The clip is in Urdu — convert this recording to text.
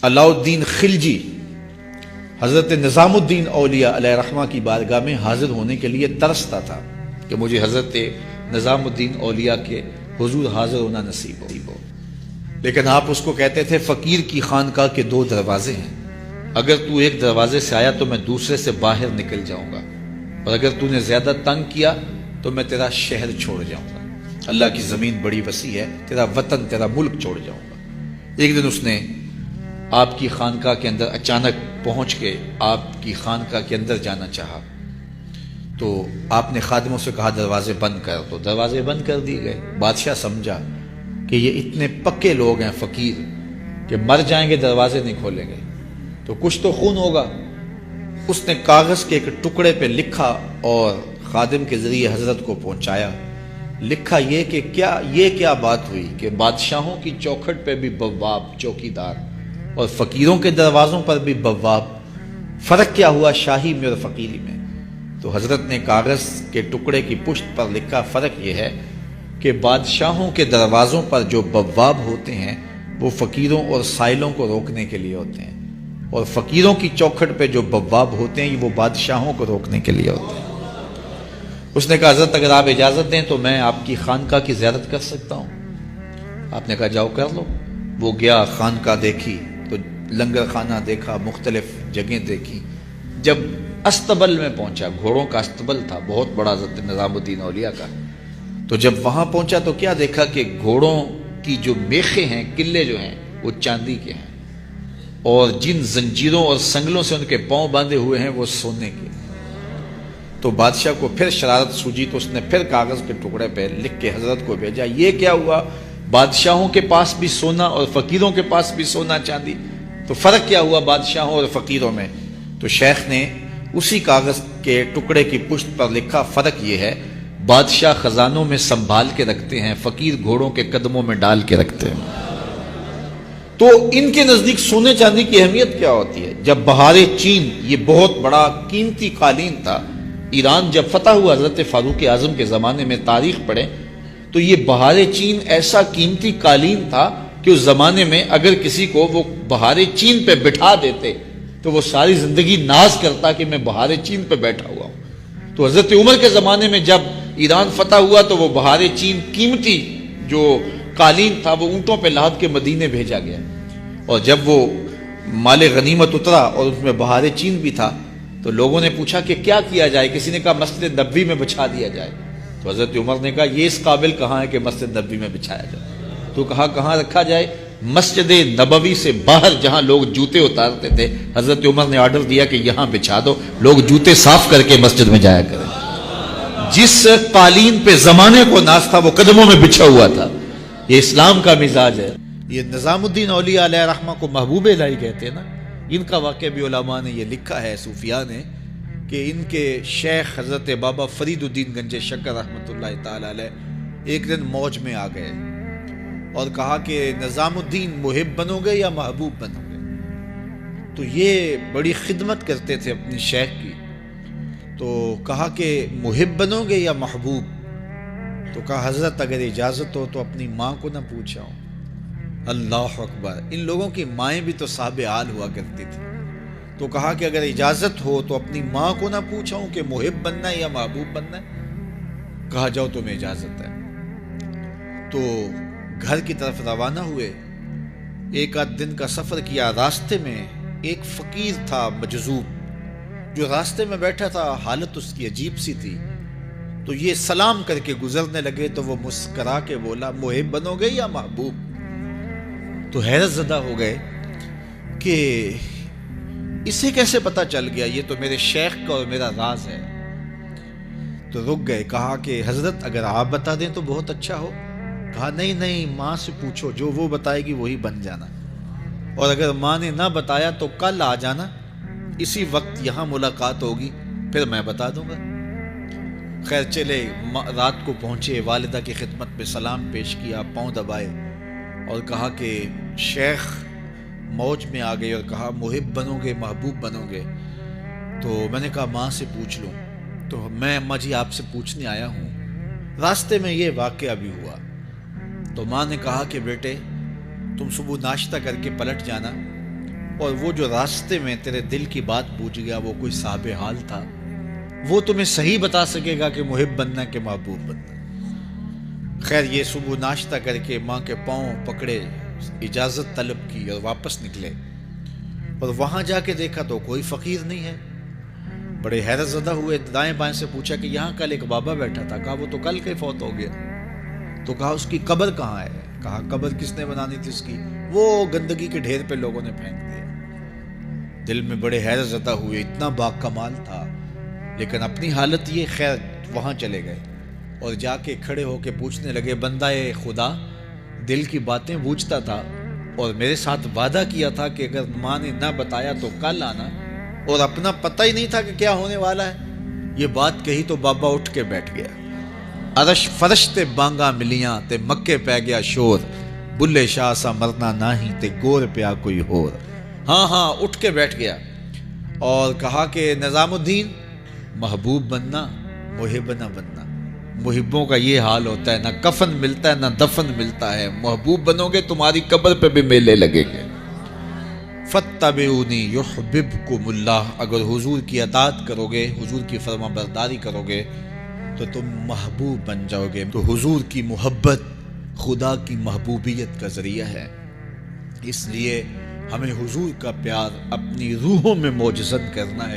علاء الدین خلجی حضرت نظام الدین اولیاء علیہ رحمہ کی بارگاہ میں حاضر ہونے کے لیے ترستا تھا کہ مجھے حضرت نظام الدین اولیاء کے حضور حاضر ہونا نصیب ہو، لیکن آپ اس کو کہتے تھے فقیر کی خانقاہ کے 2 دروازے ہیں، اگر تو ایک دروازے سے آیا تو میں دوسرے سے باہر نکل جاؤں گا، اور اگر تو نے زیادہ تنگ کیا تو میں تیرا شہر چھوڑ جاؤں گا، اللہ کی زمین بڑی وسیع ہے، تیرا وطن تیرا ملک چھوڑ جاؤں گا۔ ایک دن اس نے آپ کی خانقاہ کے اندر اچانک پہنچ کے آپ کی خانقاہ کے اندر جانا چاہا، تو آپ نے خادموں سے کہا دروازے بند کر، تو دروازے بند کر دیے گئے۔ بادشاہ سمجھا کہ یہ اتنے پکے لوگ ہیں فقیر کہ مر جائیں گے دروازے نہیں کھولیں گے تو کچھ تو خون ہوگا۔ اس نے کاغذ کے ایک ٹکڑے پہ لکھا اور خادم کے ذریعے حضرت کو پہنچایا۔ لکھا یہ کہ کیا بات ہوئی کہ بادشاہوں کی چوکھٹ پہ بھی بواب چوکیدار اور فقیروں کے دروازوں پر بھی بواب، فرق کیا ہوا شاہی میں اور فقیری میں؟ تو حضرت نے کاغذ کے ٹکڑے کی پشت پر لکھا فرق یہ ہے کہ بادشاہوں کے دروازوں پر جو بواب ہوتے ہیں وہ فقیروں اور سائلوں کو روکنے کے لیے ہوتے ہیں، اور فقیروں کی چوکھٹ پہ جو بواب ہوتے ہیں وہ بادشاہوں کو روکنے کے لیے ہوتے ہیں۔ اس نے کہا حضرت اگر آپ اجازت دیں تو میں آپ کی خانقاہ کی زیارت کر سکتا ہوں؟ آپ نے کہا جاؤ کر لو۔ وہ گیا، خانقاہ دیکھی تو لنگر خانہ دیکھا، مختلف جگہیں دیکھی۔ جب استبل میں پہنچا، گھوڑوں کا استبل تھا بہت بڑا حضرت نظام الدین اولیاء کا، تو جب وہاں پہنچا تو کیا دیکھا کہ گھوڑوں کی جو میخیں ہیں، قلے جو ہیں وہ چاندی کے ہیں، اور جن زنجیروں اور سنگلوں سے ان کے پاؤں باندھے ہوئے ہیں وہ سونے کے۔ تو بادشاہ کو پھر شرارت سوجی تو اس نے پھر کاغذ کے ٹکڑے پہ لکھ کے حضرت کو بھیجا، یہ کیا ہوا؟ بادشاہوں کے پاس بھی سونا اور فقیروں کے پاس بھی سونا چاندی، تو فرق کیا ہوا بادشاہوں اور فقیروں میں؟ تو شیخ نے اسی کاغذ کے ٹکڑے کی پشت پر لکھا فرق یہ ہے بادشاہ خزانوں میں سنبھال کے رکھتے ہیں، فقیر گھوڑوں کے قدموں میں ڈال کے رکھتے ہیں۔ تو ان کے نزدیک سونے چاندی کی اہمیت کیا ہوتی ہے؟ جب بہار چین، یہ بہت بڑا قیمتی قالین تھا، ایران جب فتح ہوا حضرت فاروق اعظم کے زمانے میں، تاریخ پڑھیں تو یہ بہار چین ایسا قیمتی قالین تھا کہ اس زمانے میں اگر کسی کو وہ بہار چین پہ بٹھا دیتے تو وہ ساری زندگی ناز کرتا کہ میں بہار چین پہ بیٹھا ہوا ہوں۔ تو حضرت عمر کے زمانے میں جب ایران فتح ہوا تو وہ بہار چین قیمتی جو قالین تھا وہ اونٹوں پہ لاد کے مدینے بھیجا گیا، اور جب وہ مال غنیمت اترا اور اس میں بہار چین بھی تھا تو لوگوں نے پوچھا کہ کیا کیا جائے؟ کسی نے کہا مسجد نبوی میں بچھا دیا جائے، تو حضرت عمر نے کہا یہ اس قابل کہاں ہے کہ مسجد نبوی میں بچھایا جائے؟ تو کہا کہاں رکھا جائے؟ مسجد نبوی سے باہر جہاں لوگ جوتے اتارتے تھے، حضرت عمر نے آرڈر دیا کہ یہاں بچھا دو، لوگ جوتے صاف کر کے مسجد میں جایا کریں۔ جس قالین پہ زمانے کو ناز تھا وہ قدموں میں بچھا ہوا تھا۔ یہ اسلام کا مزاج ہے۔ یہ نظام الدین اولیاء علیہ رحمہ کو محبوب الہی کہتے ہیں نا، ان کا واقعہ بھی علماء نے یہ لکھا ہے، صوفیاء نے، کہ ان کے شیخ حضرت بابا فرید الدین گنج شکر رحمۃ اللہ تعالی علیہ ایک دن موج میں آ گئے اور کہا کہ نظام الدین محب بنو گے یا محبوب بنو گے؟ تو یہ بڑی خدمت کرتے تھے اپنی شیخ کی، تو کہا کہ محب بنو گے یا محبوب؟ تو کہا حضرت اگر اجازت ہو تو اپنی ماں کو نہ پوچھاؤں۔ اللہ اکبر! ان لوگوں کی مائیں بھی تو صاحب حال ہوا کرتی تھی۔ تو کہا کہ اگر اجازت ہو تو اپنی ماں کو نہ پوچھاؤں کہ محب بننا ہے یا محبوب بننا ہے؟ کہا جاؤ تمہیں اجازت ہے۔ تو گھر کی طرف روانہ ہوئے، ایک آدھ دن کا سفر کیا۔ راستے میں ایک فقیر تھا مجذوب، جو راستے میں بیٹھا تھا، حالت اس کی عجیب سی تھی، تو یہ سلام کر کے گزرنے لگے تو وہ مسکرا کے بولا محب بنو گے یا محبوب؟ تو حیرت زدہ ہو گئے کہ اسے کیسے پتا چل گیا، یہ تو میرے شیخ کا اور میرا راز ہے۔ تو رک گئے، کہا کہ حضرت اگر آپ بتا دیں تو بہت اچھا ہو۔ کہا نہیں ماں سے پوچھو، جو وہ بتائے گی وہی بن جانا، اور اگر ماں نے نہ بتایا تو کل آ جانا، اسی وقت یہاں ملاقات ہوگی، پھر میں بتا دوں گا۔ خیر چلے، رات کو پہنچے، والدہ کی خدمت میں سلام پیش کیا، پاؤں دبائے اور کہا کہ شیخ موج میں آ گئے اور کہا محب بنو گے محبوب بنو گے؟ تو میں نے کہا ماں سے پوچھ لوں۔ تو میں اماں جی آپ سے پوچھنے آیا ہوں، راستے میں یہ واقعہ بھی ہوا۔ تو ماں نے کہا کہ بیٹے تم صبح ناشتہ کر کے پلٹ جانا، اور وہ جو راستے میں تیرے دل کی بات پوچھ گیا وہ کوئی صاحب حال تھا، وہ تمہیں صحیح بتا سکے گا کہ محب بننا کہ محبوب بننا۔ خیر یہ صبح ناشتہ کر کے ماں کے پاؤں پکڑے، اجازت طلب کی اور واپس نکلے، اور وہاں جا کے دیکھا تو کوئی فقیر نہیں ہے۔ بڑے حیرت زدہ ہوئے، دائیں بائیں سے پوچھا کہ یہاں کل ایک بابا بیٹھا تھا، کہا وہ تو کل کے فوت ہو گیا۔ تو کہا اس کی قبر کہاں ہے؟ کہا قبر کس نے بنانی تھی اس کی؟ وہ گندگی کے ڈھیر پہ لوگوں نے پھینک دیا۔ دل میں بڑے حیرت زدہ ہوئے، اتنا با کمال تھا، لیکن اپنی حالت یہ، خیر وہاں چلے گئے اور جا کے کھڑے ہو کے پوچھنے لگے، بندہ خدا دل کی باتیں بوجھتا تھا اور میرے ساتھ وعدہ کیا تھا کہ اگر ماں نے نہ بتایا تو کل آنا، اور اپنا پتہ ہی نہیں تھا کہ کیا ہونے والا ہے۔ یہ بات کہی تو بابا اٹھ کے بیٹھ گیا۔ عرش فرش تے بانگا ملیاں تے مکے پہ گیا شور، بلے شاہ سا مرنا ناہی تے گور پیا کوئی ہور۔ ہاں اٹھ کے بیٹھ گیا اور کہا کہ نظام الدین، محبوب بننا محب نہ بننا۔ محبوں کا یہ حال ہوتا ہے، نہ کفن ملتا ہے نہ دفن ملتا ہے۔ محبوب بنو گے تمہاری قبر پہ بھی میلے لگیں گے۔ فَاتَّبِعُونِي يُحْبِبْكُمُ اللَّهُ، اگر حضور کی اطاعت کرو گے، حضور کی فرما برداری کرو گے تو تم محبوب بن جاؤ گے۔ تو حضور کی محبت خدا کی محبوبیت کا ذریعہ ہے، اس لیے ہمیں حضور کا پیار اپنی روحوں میں موجزن کرنا ہے۔